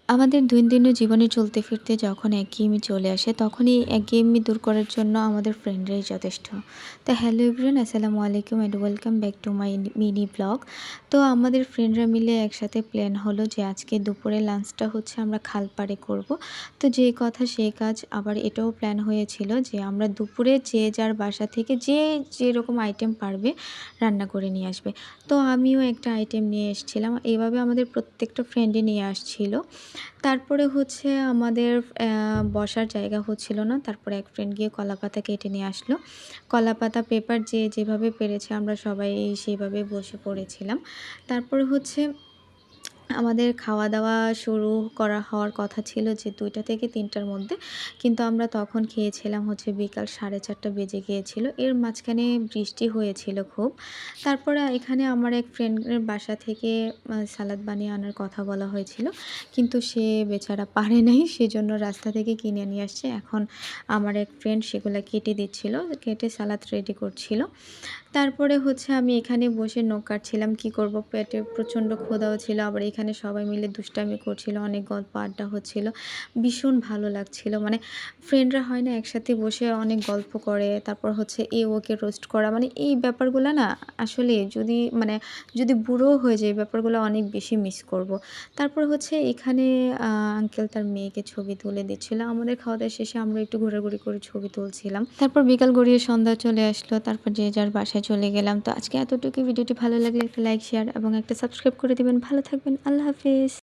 আমাদের দৈনন্দিন জীবনে চলতে ফিরতে যখন একঘেয়েমি চলে আসে, তখনই একঘেয়েমি দূর করার জন্য আমাদের ফ্রেন্ডরাই যথেষ্ট। তো হ্যালো এভরিওয়ান, আসসালামু আলাইকুম and welcome back to my mini blog. তো আমাদের ফ্রেন্ডরা মিলে একসাথে প্ল্যান হলো যে আজকে দুপুরে লাঞ্চটা হচ্ছে আমরা খালপাড়ে করব। তো যে কথা সেই কাজ, আবার এটাও প্ল্যান হয়েছিল যে আমরা দুপুরে যে যার বাসা থেকে যে যেরকম আইটেম পারবে রান্না করে নিয়ে আসবে। তো আমিও একটা আইটেম নিয়ে এসেছিলাম, এইভাবে আমাদের প্রত্যেকটা ফ্রেন্ডই নিয়ে আসছিল। তারপরে হচ্ছে আমাদের বসার জায়গা হচ্ছিল না। তারপরে এক ফ্রেন্ড গিয়ে কলাপাতা কেটে নিয়ে আসলো। কলাপাতা, পেপার যে যেভাবে পেরেছে আমরা সবাই সেইভাবে বসে পড়েছিলাম। তারপরে হচ্ছে আমাদের খাওয়া-দাওয়া শুরু হওয়ার কথা ছিল যে ২টা থেকে ৩টার মধ্যে। কিন্তু আমরা তখন খেয়েছিলাম হচ্ছে বিকাল ৪:৩০ বেজে গিয়েছিল। এর মাঝখানে বৃষ্টি হয়েছিল খুব। তারপরে এখানে আমার এক ফ্রেন্ডের বাসা থেকে সালাদ বানিয়ে আনার কথা বলা হয়েছিল। কিন্তু সে বেচারা পারে নাই। সেজন্য রাস্তা থেকে কিনে নিয়ে আসছে। এখন আমার এক ফ্রেন্ড সেগুলা কেটে দিচ্ছিল। কেটে সালাদ রেডি করছিল। তারপরে হচ্ছে আমি এখানে বসে নখ কাটছিলাম। কি করব? পেটে প্রচণ্ড ক্ষুধাও ছিল। আবার এখানে সবাই মিলে দুষ্টামি করছিল। অনেক গল্প আড্ডা হচ্ছিল। ভীষণ ভালো লাগছিল। মানে ফ্রেন্ডরা হয় না একসাথে বসে অনেক গল্প করে। তারপর হচ্ছে এ ওকে রোস্ট করা। মানে এই ব্যাপারগুলা না আসলে যদি বুড়ো হয়ে যায়, এই ব্যাপারগুলো অনেক বেশি মিস করব। তারপর হচ্ছে এখানে আঙ্কেল তার মেয়েকে ছবি তুলে দিচ্ছিল। আমাদের খাওয়া-দাওয়া শেষে আমরা একটু ঘোরাঘুরি করে ছবি তুলছিলাম। তারপর বিকাল গড়িয়ে সন্ধ্যা চলে আসলো। তারপর যে যার বাসায় চলে গেলাম। তো আজকে এতটুকুই। ভিডিওটি ভালো লাগলে একটা লাইক, শেয়ার এবং একটা সাবস্ক্রাইব করে দিবেন। ভালো থাকবেন। আল্লাহ হাফেজ।